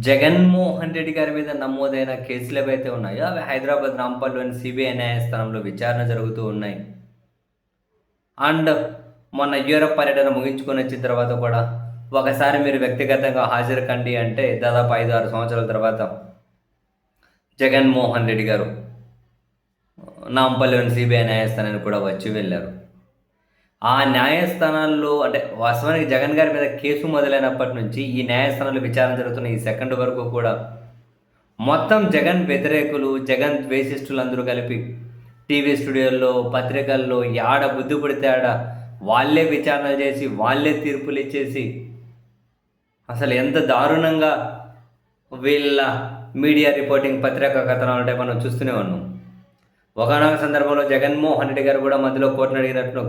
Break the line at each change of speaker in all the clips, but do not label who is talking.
జగన్మోహన్ రెడ్డి గారి మీద నమోదైన కేసులు ఏవైతే ఉన్నాయో అవి హైదరాబాద్ రాంపల్లిలోని సిబిఐ న్యాయస్థానంలో విచారణ జరుగుతూ ఉన్నాయి. అండ్ మొన్న యూరప్ పర్యటన ముగించుకొని వచ్చిన తర్వాత కూడా ఒకసారి మీరు వ్యక్తిగతంగా హాజరు కండి అంటే దాదాపు 5-6 సంవత్సరాల తర్వాత జగన్మోహన్ రెడ్డి గారు నాంపల్లిలోని సిబిఐ న్యాయస్థానానికి కూడా వచ్చి వెళ్ళారు. ఆ న్యాయస్థానాల్లో అంటే వాస్తవానికి జగన్ గారి మీద కేసు మొదలైనప్పటి నుంచి ఈ న్యాయస్థానంలో విచారణ జరుగుతున్న ఈ సెకండ్ వరకు కూడా మొత్తం జగన్ వ్యతిరేకులు, జగన్ ద్వేషిస్తులందరూ కలిపి టీవీ స్టూడియోల్లో, పత్రికల్లో యాడ బుద్ధి పుడితే ఆడ వాళ్ళే విచారణ చేసి వాళ్ళే తీర్పులు ఇచ్చేసి అసలు ఎంత దారుణంగా వీళ్ళ మీడియా రిపోర్టింగ్, పత్రికా కథనాలు అంటే మనం చూస్తూనే ఉన్నాం. ఒకనొక సందర్భంలో జగన్మోహన్ రెడ్డి గారు కూడా మధ్యలో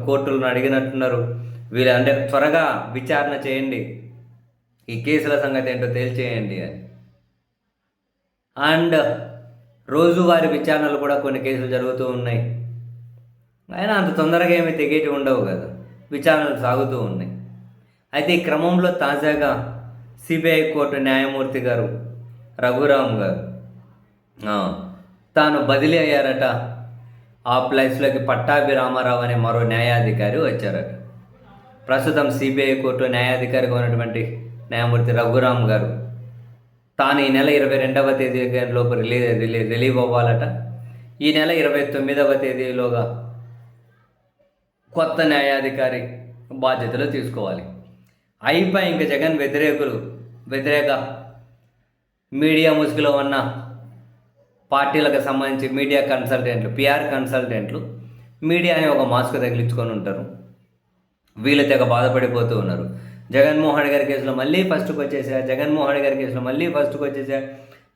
కోర్టులను అడిగినట్టున్నారు. వీళ్ళు అంటే త్వరగా విచారణ చేయండి, ఈ కేసుల సంగతి ఏంటో తేల్చేయండి అని. అండ్ రోజువారి విచారణలు కూడా కొన్ని కేసులు జరుగుతూ ఉన్నాయి. అయినా అంత తొందరగా ఏమీ తెగేటి ఉండవు కదా, విచారణలు సాగుతూ ఉన్నాయి. అయితే ఈ క్రమంలో తాజాగా సిబిఐ కోర్టు న్యాయమూర్తి గారు రఘురామ్ గారు తాను బదిలీ అయ్యారట. ఆ ప్లేస్లోకి పట్టాభి రామారావు అనే మరో న్యాయాధికారి వచ్చారట. ప్రస్తుతం సిబిఐ కోర్టు న్యాయాధికారిగా ఉన్నటువంటి న్యాయమూర్తి రఘురామ్ గారు తాను ఈ నెల 22వ తేదీ లోపు రిలీవ్ అవ్వాలట. ఈ నెల 29వ తేదీలోగా కొత్త న్యాయాధికారి బాధ్యతలు తీసుకోవాలి. అయిపోయి ఇంకా జగన్ వ్యతిరేక మీడియా ముసుగులో ఉన్న పార్టీలకు సంబంధించి మీడియా కన్సల్టెంట్లు, పిఆర్ కన్సల్టెంట్లు మీడియాని ఒక మాస్క్ తగిలించుకొని ఉంటారు. వీళ్ళు తెగ బాధపడిపోతూ ఉన్నారు. జగన్మోహన్ రెడ్డి గారి కేసులో మళ్ళీ ఫస్ట్కి వచ్చేసా.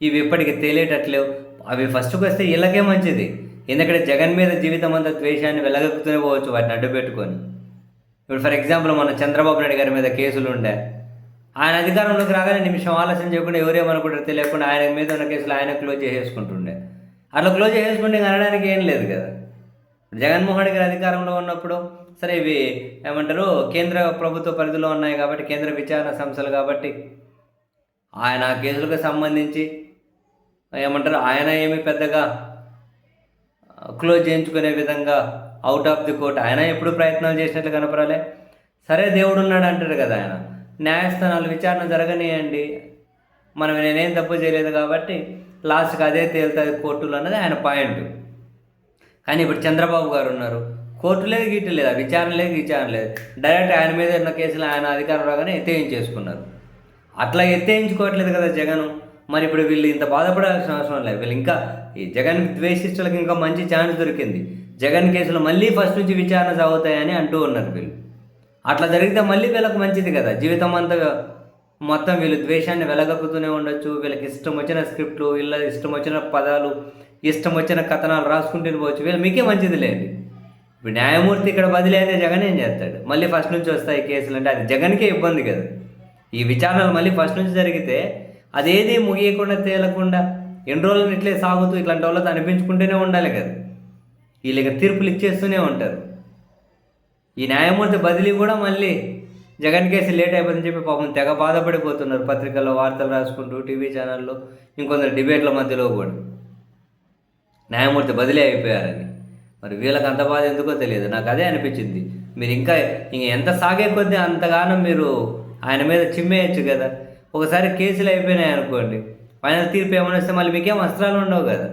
ఇవి ఇప్పటికి తేలేటట్లేవు. అవి ఫస్ట్కి వస్తే వీళ్ళకే మంచిది, ఎందుకంటే జగన్ మీద జీవితం అంతా ద్వేషాన్ని వెలగక్కుతూనే పోవచ్చు వాటిని అడ్డు పెట్టుకొని. ఇప్పుడు ఫర్ ఎగ్జాంపుల్ మన చంద్రబాబు నాయుడు గారి మీద కేసులు ఉండే, ఆయన అధికారంలోకి రాగానే నిమిషం ఆలస్యం చేయకుండా ఎవరేమనుకుంటారో తెలియకుండా ఆయన మీద ఉన్న కేసులు ఆయన క్లోజ్ చేసేసుకుంటుండే. అట్లా క్లోజ్ చేసేసుకుంటే అనడానికి ఏం లేదు కదా. జగన్మోహన్ రెడ్డి గారి అధికారంలో ఉన్నప్పుడు సరే ఇవి ఏమంటారు కేంద్ర ప్రభుత్వ పరిధిలో ఉన్నాయి కాబట్టి, కేంద్ర విచారణ సంస్థలు కాబట్టి ఆయన కేసులకు సంబంధించి ఏమంటారు ఆయన ఏమి పెద్దగా క్లోజ్ చేయించుకునే విధంగా అవుట్ ఆఫ్ ది కోర్ట్ ఆయన ఎప్పుడు ప్రయత్నాలు చేసినట్లు కనపరాలే. సరే దేవుడు ఉన్నాడు అంటారు కదా ఆయన. న్యాయస్థానాలు విచారణ జరగనియండి, నేనేం తప్పు చేయలేదు కాబట్టి లాస్ట్కి అదే తేలుతుంది కోర్టులు అన్నది ఆయన పాయింట్. కానీ ఇప్పుడు చంద్రబాబు గారు ఉన్నారు, కోర్టు లేదు, గీటు లేదు, విచారణ లేదు, డైరెక్ట్ ఆయన మీద ఉన్న కేసులు ఆయన అధికారం రాగానే ఎత్తేయించేసుకున్నారు. అట్లా ఎత్తేయించుకోవట్లేదు కదా జగన్. మరి ఇప్పుడు వీళ్ళు ఇంత బాధపడాల్సిన అవసరం లేదు. వీళ్ళు ఇంకా ఈ జగన్ ద్వేషిస్తులకు ఇంకా మంచి ఛాన్స్ దొరికింది. జగన్ కేసులు మళ్ళీ ఫస్ట్ నుంచి విచారణ సాగుతాయని అంటూ ఉన్నారు వీళ్ళు. అట్లా జరిగితే మళ్ళీ వీళ్ళకి మంచిది కదా. జీవితం అంతా మొత్తం వీళ్ళు ద్వేషాన్ని వెలగక్కుతూనే ఉండొచ్చు. వీళ్ళకి ఇష్టం వచ్చిన స్క్రిప్ట్లు, వీళ్ళ ఇష్టం వచ్చిన పదాలు, ఇష్టం వచ్చిన కథనాలు రాసుకుంటూ పోవచ్చు. వీళ్ళు మీకే మంచిది లేదు. ఇప్పుడు న్యాయమూర్తి ఇక్కడ బదిలీ అయితే జగన్ ఏం చేస్తాడు? మళ్ళీ ఫస్ట్ నుంచి వస్తాయి కేసులు అంటే అది జగన్కే ఇబ్బంది కదా. ఈ విచారణలు మళ్ళీ ఫస్ట్ నుంచి జరిగితే అదేది ముగియకుండా తేలకుండా ఎన్ని రోజులు ఇట్లే సాగుతూ ఇట్లాంటి వాళ్ళతో అనిపించుకుంటూనే ఉండాలి కదా. వీళ్ళకి తీర్పులు ఇచ్చేస్తూనే ఉంటారు. ఈ న్యాయమూర్తి బదిలీ కూడా మళ్ళీ జగన్ కేసు లేట్ అయిపోతుందని చెప్పి పాపం తెగ బాధపడిపోతున్నారు. పత్రికల్లో వార్తలు రాసుకుంటూ, టీవీ ఛానల్లో, ఇంకొందరు డిబేట్ల మధ్యలో కూడా న్యాయమూర్తి బదిలీ అయిపోయారని. మరి వీళ్ళకి అంత బాధ ఎందుకో తెలియదు. నాకు అదే అనిపించింది. మీరు ఇంకా ఎంత సాగే కొద్దీ అంతగానో మీరు ఆయన మీద చిమ్మేయచ్చు కదా. ఒకసారి కేసులు అయిపోయినాయి అనుకోండి, ఫైనల్ తీర్పు ఏమైనా వస్తే మళ్ళీ మీకేం అస్త్రాలు ఉండవు కదా.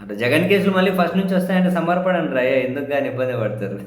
అట్లా జగన్ కేసులు మళ్ళీ ఫస్ట్ నుంచి వస్తాయంటే సమర్పడండి రా, ఎందుకు కానీ ఇబ్బంది పడతారు.